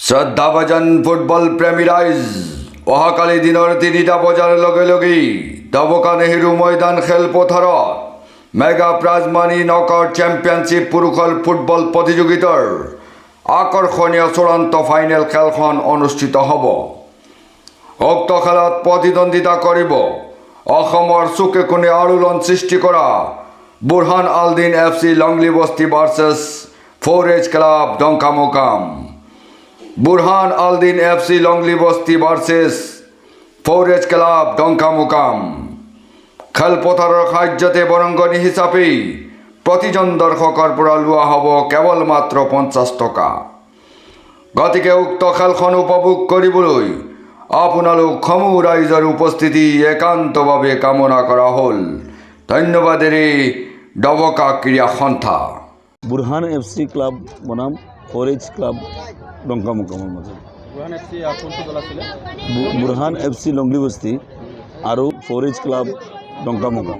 শ্ৰদ্ধাভাজন football প্ৰেমী ৰাইজ অহাকালি দিনৰ 3টা বজাৰ লগে লগেই দবকা নেহেৰু ময়দান খেলপথাৰত mega prize money knockout championship পুৰুষৰ ফুটবল প্ৰতিযোগিতাৰ আকৰ্ষণীয় চূড়ান্ত ফাইনেল খেলখন অনুষ্ঠিত হ'ব। উক্ত খেলত প্ৰতিদ্বন্দ্বিতা কৰিব অসমৰ চুকে কোণে আলোড়ন সৃষ্টি কৰা Burhan Aldin FC Longli Basti versus 4H club Dongkamukam. Burhan Aldin FC Longli Basti versus 4H club ডংকামুকাম। খেলপথাৰৰ সাহায্যতে বৰংগনি হিচাপে প্ৰতিজন দৰ্শকৰ পৰা লোৱা হ'ব কেৱল মাত্ৰ 50 টকা। গতিকে উক্ত খেলখন উপভোগ কৰিবলৈ আপোনালোক সমূহ ৰাইজৰ উপস্থিতি একান্তভাৱে কামনা কৰা হ'ল। ধন্যবাদেৰে ডবকা ক্ৰীড়া সন্থা। বুৰহান FC ক্লাব বনাম 4H ক্লাব ডংকামুকামৰ মাজত। বুৰহান FC লংলি বস্তি আৰু 4H ক্লাব ডংকামুকাম।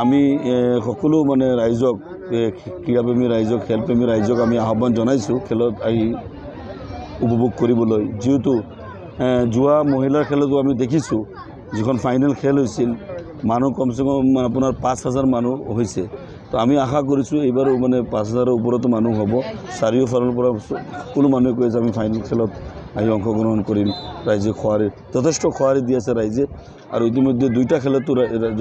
আমি সকলো মানে ৰাইজক ক্ৰীড়াপ্ৰেমী ৰাইজক খেলপ্ৰেমী ৰাইজক আমি আহ্বান জনাইছোঁ খেলত আহি উপভোগ কৰিবলৈ। যিহেতু যোৱা মহিলাৰ খেলতো আমি দেখিছোঁ যিখন ফাইনেল খেল হৈছিল মানুহ কমচে কম আপোনাৰ 5000 মানুহ হৈছে। তো আমি আশা কৰিছোঁ এইবাৰো মানে 5000ৰ ওপৰতো মানুহ হ'ব। চাৰিওফালৰ পৰা সকলো মানুহে কৈ আছে আমি ফাইনেল খেলত আহি অংশগ্ৰহণ কৰিম। ৰাইজে খোৱাৰি যথেষ্ট খোৱাৰি দি আছে ৰাইজে, আৰু ইতিমধ্যে 2টা খেলতো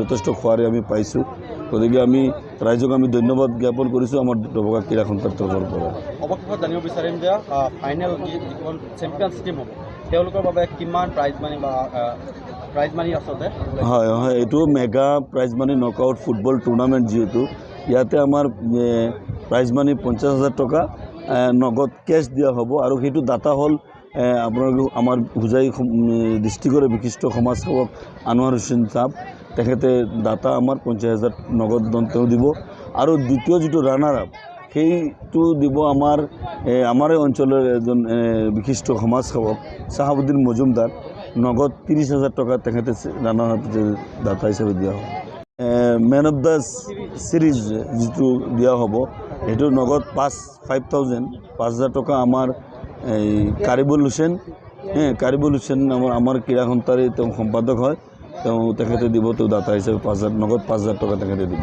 যথেষ্ট খোৱাৰি আমি পাইছোঁ। গতিকে আমি ৰাইজক আমি ধন্যবাদ জ্ঞাপন কৰিছোঁ আমাৰ ডবকা ক্ৰীড়া সন্থাৰ তৰফৰ পৰা। অৱশেষত জানিব বিচাৰিম যে ফাইনেল যিখন চেম্পিয়নছ টিম হ'ব তেওঁলোকৰ বাবে কিমান প্ৰাইজ মানি বা প্ৰাইজ মানি আচলতে? হয় হয়, এইটো mega prize money knockout football tournament. যিহেতু ইয়াতে আমাৰ প্ৰাইজ মানি 50,000 টকা নগদ কেছ দিয়া হ'ব, আৰু সেইটো দাতা হ'ল আপোনালোক আমাৰ হোজাই ডিষ্ট্ৰিক্টৰে বিশিষ্ট সমাজসেৱক আনোৱাৰ হুছেইন চাহাব। তেখেতে দাতা আমাৰ 50,000 নগদ ধন তেওঁ দিব, আৰু দ্বিতীয় যিটো ৰানাৰ আপ সেইটো দিব আমাৰ অঞ্চলৰ এজন বিশিষ্ট সমাজসেৱক চাহাবুদ্দিন মজুমদাৰ। নগদ 30,000 টকা তেখেতে ৰানাৰ আপ দাতা হিচাপে দিয়া হ'ব। মেন অফ দ্য চিৰিজ যিটো দিয়া হ'ব সেইটো নগদ 5,000 টকা আমাৰ এই কাৰিবুল হুছেইন আমাৰ ক্ৰীড়া সন্থাৰে তেওঁ সম্পাদক হয়, তেখেতে দিব, তেওঁ দাতা হিচাপে নগদ 5,000 টকা তেখেতে দিব।